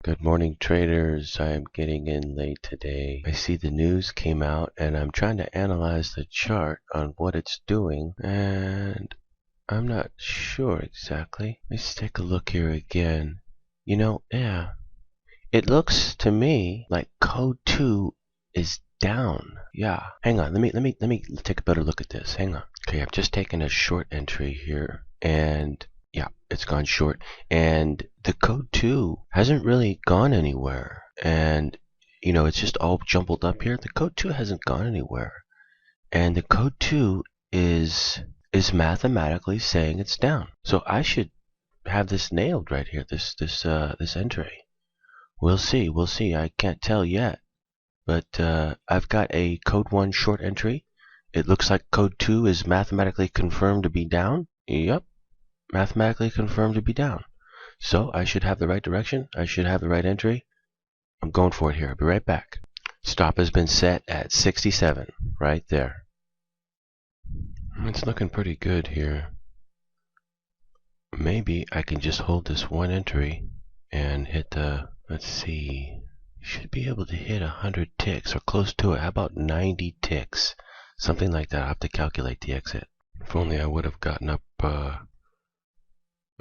Good morning, traders. I am getting in late today. I see the news came out and I'm trying to analyze the chart on what it's doing, and I'm not sure exactly. Let's take a look here again. Yeah, it looks to me like code 2 is down. Yeah. Hang on. Let me take a better look at this. Hang on. Okay, I've just taken a short entry here, and yeah, it's gone short, and the code 2 hasn't really gone anywhere, and it's just all jumbled up here. The code 2 hasn't gone anywhere, and the code 2 is mathematically saying it's down. So I should have this nailed right here, this entry. We'll see. I can't tell yet, but I've got a code 1 short entry. It looks like code 2 is mathematically confirmed to be down. Yep, mathematically confirmed to be down. So I should have the right direction. I should have the right entry. I'm going for it here. I'll be right back. Stop has been set at 67, right there. It's looking pretty good here. Maybe I can just hold this one entry and hit the, let's see, should be able to hit 100 ticks or close to it. How about 90 ticks? Something like that. I'll have to calculate the exit. If only I would have gotten up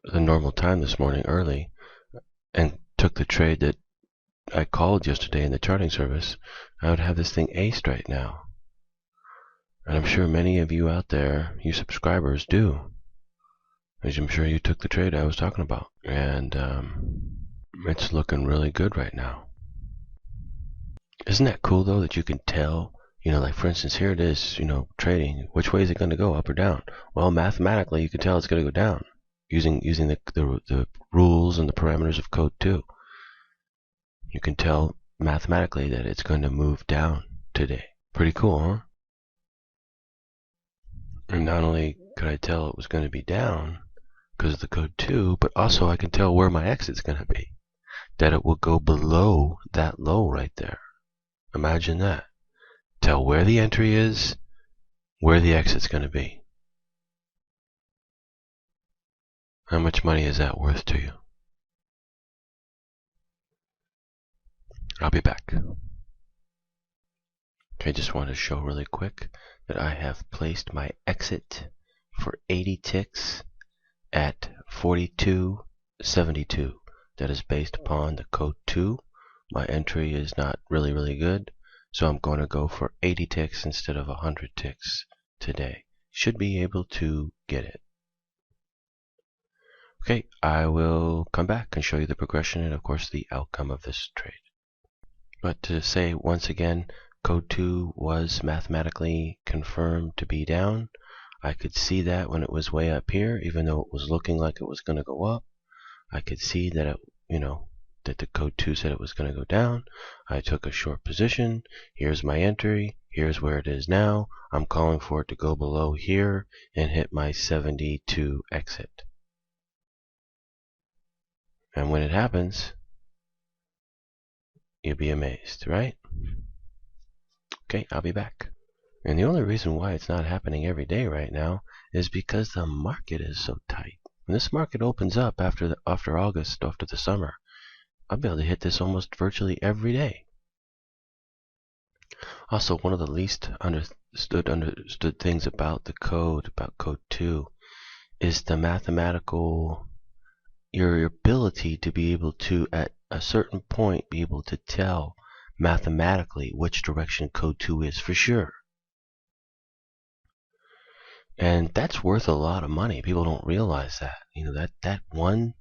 the normal time this morning early and took the trade that I called yesterday in the charting service, I would have this thing aced right now. And I'm sure many of you out there, you subscribers, do. As I'm sure you took the trade I was talking about. And it's looking really good right now. Isn't that cool, though, that you can tell, like for instance, here it is, trading. Which way is it going to go, up or down? Well, mathematically, you can tell it's going to go down using the rules and the parameters of code 2. You can tell mathematically that it's going to move down today. Pretty cool, huh? And not only could I tell it was going to be down because of the code 2, but also I can tell where my exit's going to be. That it will go below that low right there. Imagine that. Tell where the entry is, where the exit's going to be. How much money is that worth to you? I'll be back. Okay, just want to show really quick that I have placed my exit for 80 ticks at 42.72. That is based upon the code 2. My entry is not really good, so I'm going to go for 80 ticks instead of 100 ticks today. Should be able to get it. Okay, I will come back and show you the progression and of course the outcome of this trade. But to say once again, code 2 was mathematically confirmed to be down. I could see that when it was way up here, even though it was looking like it was going to go up. I could see that that the code 2 said it was going to go down. I took a short position. Here's my entry. Here's where it is now. I'm calling for it to go below here and hit my 72 exit. And when it happens, you'll be amazed, right? Okay, I'll be back. And the only reason why it's not happening every day right now is because the market is so tight. When this market opens up after August, after the summer, I'll be able to hit this almost virtually every day. Also, one of the least understood things about code 2, is the mathematical, your ability to be able to, at a certain point, be able to tell mathematically which direction code 2 is for sure. And that's worth a lot of money. People don't realize that. That one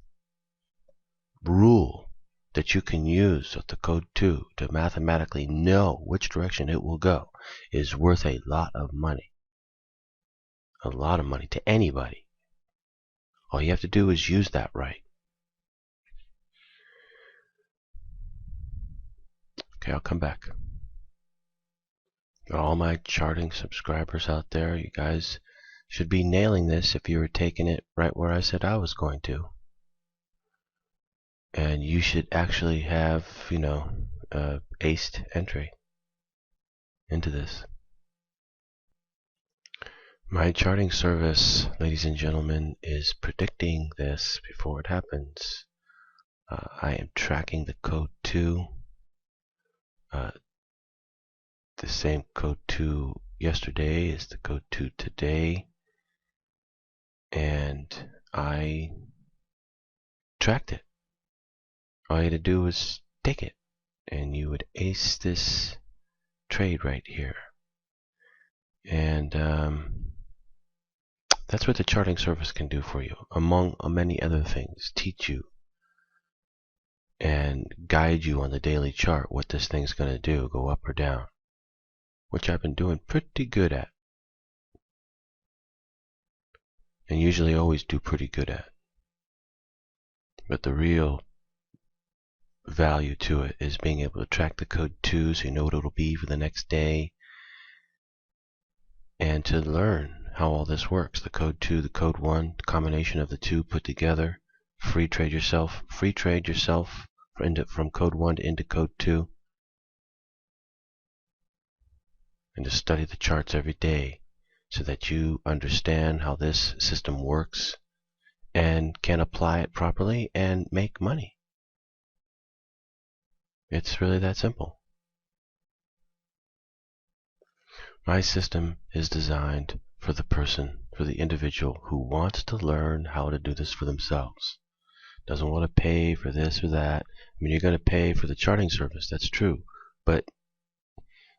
rule that you can use of the code 2 to mathematically know which direction it will go is worth a lot of money. A lot of money to anybody. All you have to do is use that right. Okay, I'll come back. All my charting subscribers out there, you guys should be nailing this if you were taking it right where I said I was going to. And you should actually have, aced entry into this. My charting service, ladies and gentlemen, is predicting this before it happens. I am tracking the code 2, the same code 2 yesterday is the code 2 today, and I tracked it. All you had to do was take it, and you would ace this trade right here. And that's what the charting service can do for you, among many other things. Teach you and guide you on the daily chart what this thing's going to do, go up or down, which I've been doing pretty good at, and usually always do pretty good at. But the real value to it is being able to track the code 2 so you know what it'll be for the next day, and to learn how all this works. The code 2, the code 1, the combination of the two put together. Free trade yourself from code 1 into code 2, and to study the charts every day so that you understand how this system works and can apply it properly and make money. It's really that simple. My system is designed for the person, for the individual who wants to learn how to do this for themselves. Doesn't want to pay for this or that. I mean, you're going to pay for the charting service, that's true. But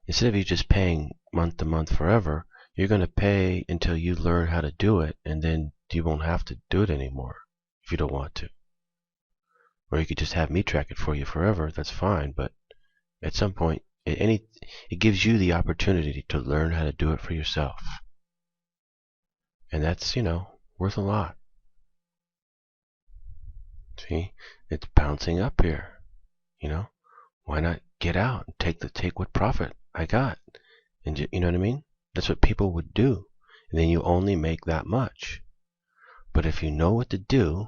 instead of you just paying month to month forever, you're going to pay until you learn how to do it, and then you won't have to do it anymore if you don't want to. Or you could just have me track it for you forever, that's fine, but at some point, it gives you the opportunity to learn how to do it for yourself. And that's, worth a lot. See, it's bouncing up here. Why not get out and take what profit I got? And you know what I mean? That's what people would do. And then you only make that much. But if you know what to do,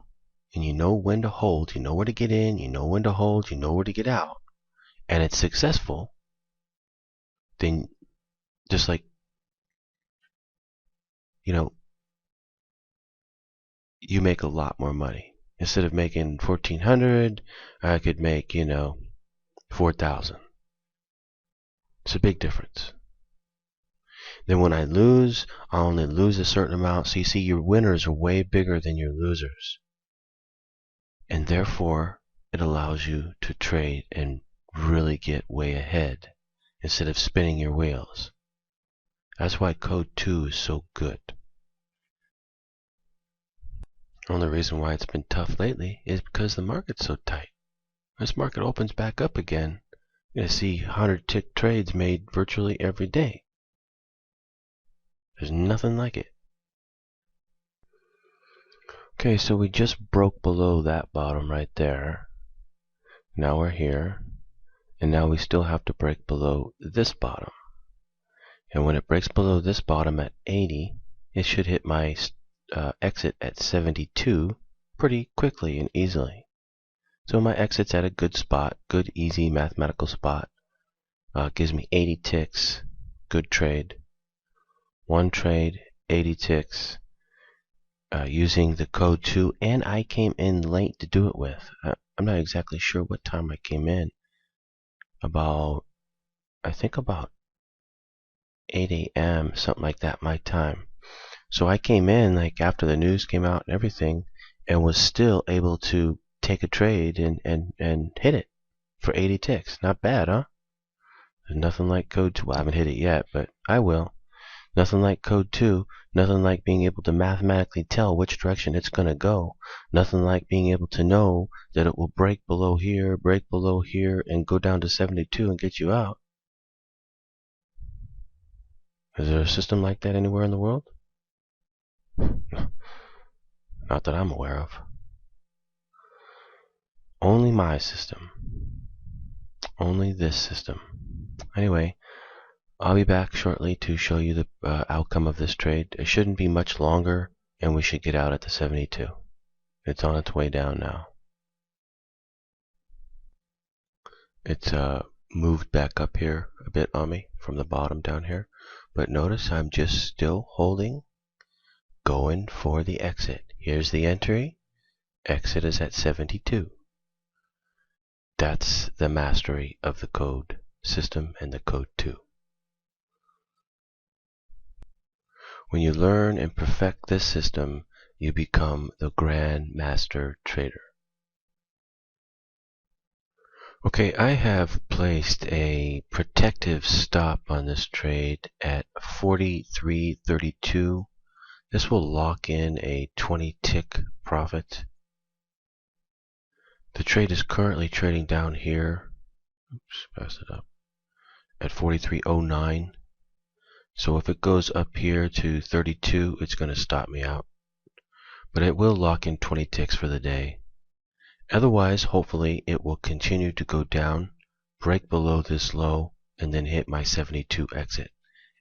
and you know when to hold, you know where to get in, you know when to hold, you know where to get out, and it's successful, then just like, you make a lot more money. Instead of making $1,400, I could make, 4,000. It's a big difference. Then when I lose, I only lose a certain amount. So you see, your winners are way bigger than your losers. And therefore, it allows you to trade and really get way ahead instead of spinning your wheels. That's why code 2 is so good. The only reason why it's been tough lately is because the market's so tight. This market opens back up again, you're going to see 100-tick trades made virtually every day. There's nothing like it. Okay, so we just broke below that bottom right there. Now we're here, and now we still have to break below this bottom. And when it breaks below this bottom at 80, it should hit my exit at 72 pretty quickly and easily. So my exit's at a good spot, good easy mathematical spot. Gives me 80 ticks, good trade. One trade, 80 ticks, using the code 2, and I came in late to do it with. I'm not exactly sure what time I came in. I think about 8 a.m., something like that, my time. So I came in like after the news came out and everything, and was still able to take a trade and hit it for 80 ticks. Not bad, huh? There's nothing like code 2. Well, I haven't hit it yet, but I will. Nothing like code 2. Nothing like being able to mathematically tell which direction it's going to go. Nothing like being able to know that it will break below here, and go down to 72 and get you out. Is there a system like that anywhere in the world? Not that I'm aware of. Only my system. Only this system. Anyway, I'll be back shortly to show you the outcome of this trade. It shouldn't be much longer, and we should get out at the 72. It's on its way down now. It's moved back up here a bit on me from the bottom down here. But notice I'm just still holding, going for the exit. Here's the entry. Exit is at 72. That's the mastery of the code system and the code too. When you learn and perfect this system, you become the Grand Master Trader. Okay, I have placed a protective stop on this trade at 43.32. This will lock in a 20 tick profit. The trade is currently trading down here. Oops, pass it up. At 43.09. So if it goes up here to 32, it's going to stop me out. But it will lock in 20 ticks for the day. Otherwise, hopefully, it will continue to go down, break below this low, and then hit my 72 exit.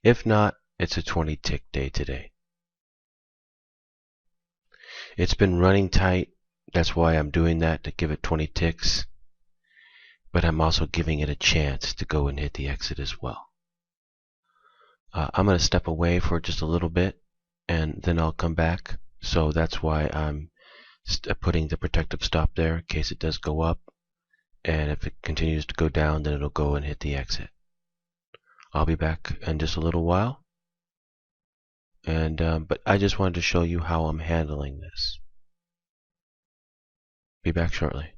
If not, it's a 20 tick day today. It's been running tight. That's why I'm doing that, to give it 20 ticks. But I'm also giving it a chance to go and hit the exit as well. I'm going to step away for just a little bit, and then I'll come back. So that's why I'm putting the protective stop there in case it does go up. And if it continues to go down, then it'll go and hit the exit. I'll be back in just a little while. But I just wanted to show you how I'm handling this. Be back shortly.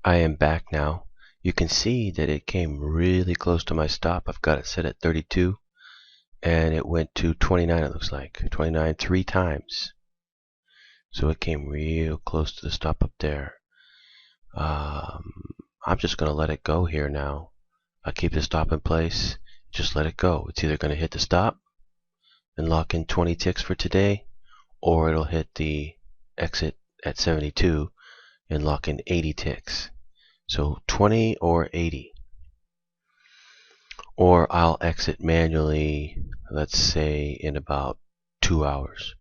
I am back now. You can see that it came really close to my stop. I've got it set at 32. And it went to 29, it looks like. 29 3 times. So it came real close to the stop up there. I'm just going to let it go here now. I'll keep the stop in place. Just let it go. It's either going to hit the stop and lock in 20 ticks for today, or it'll hit the exit at 72 and lock in 80 ticks. So 20 or 80. Or I'll exit manually, let's say in about 2 hours.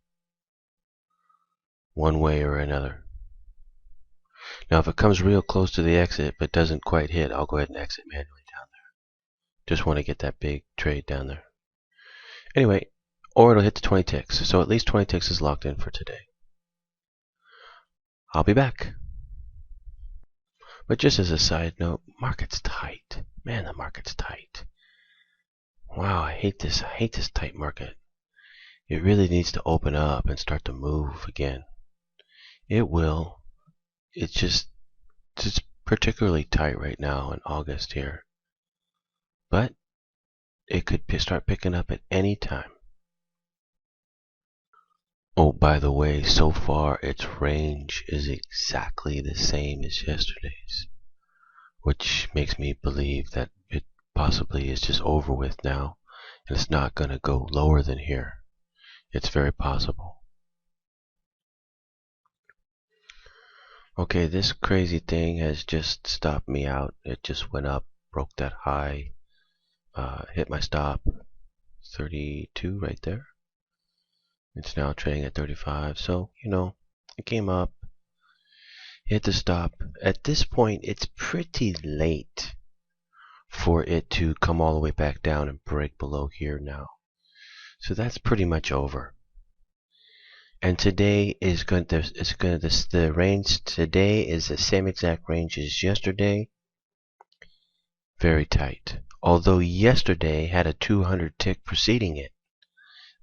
One way or another. Now if it comes real close to the exit but doesn't quite hit, I'll go ahead and exit manually down there. Just want to get that big trade down there. Anyway, or it'll hit the 20 ticks. So at least 20 ticks is locked in for today. I'll be back. But just as a side note, market's tight. Man, the market's tight. Wow, I hate this. I hate this tight market. It really needs to open up and start to move again. It will. It's particularly tight right now in August here. But it could start picking up at any time. Oh, by the way, so far its range is exactly the same as yesterday's, which makes me believe that it possibly is just over with now, and it's not going to go lower than here. It's very possible. Okay, this crazy thing has just stopped me out. It just went up, broke that high, hit my stop, 32 right there. It's now trading at 35, so, it came up, hit the stop. At this point, it's pretty late for it to come all the way back down and break below here now. So that's pretty much over. And today is the range today is the same exact range as yesterday. Very tight. Although yesterday had a 200 tick preceding it,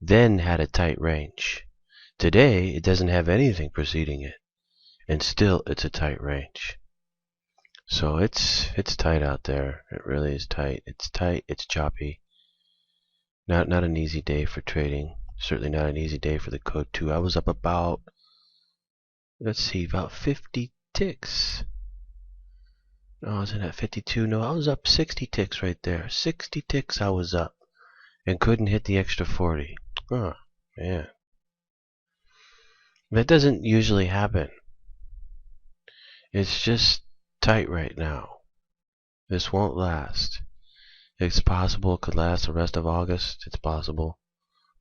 then had a tight range. Today it doesn't have anything preceding it, and still it's a tight range. So it's tight out there. It really is tight. It's tight. It's choppy. Not an easy day for trading. Certainly not an easy day for the code 2. I was up about, let's see, about 50 ticks. No, I wasn't at 52. No, I was up 60 ticks right there. 60 ticks I was up and couldn't hit the extra 40. Oh, man. That doesn't usually happen. It's just tight right now. This won't last. It's possible it could last the rest of August. It's possible.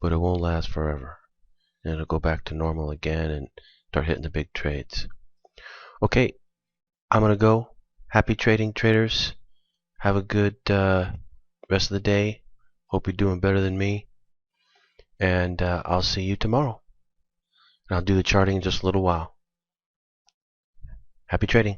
But it won't last forever. And it'll go back to normal again and start hitting the big trades. Okay, I'm going to go. Happy trading, traders. Have a good rest of the day. Hope you're doing better than me. And I'll see you tomorrow. And I'll do the charting in just a little while. Happy trading.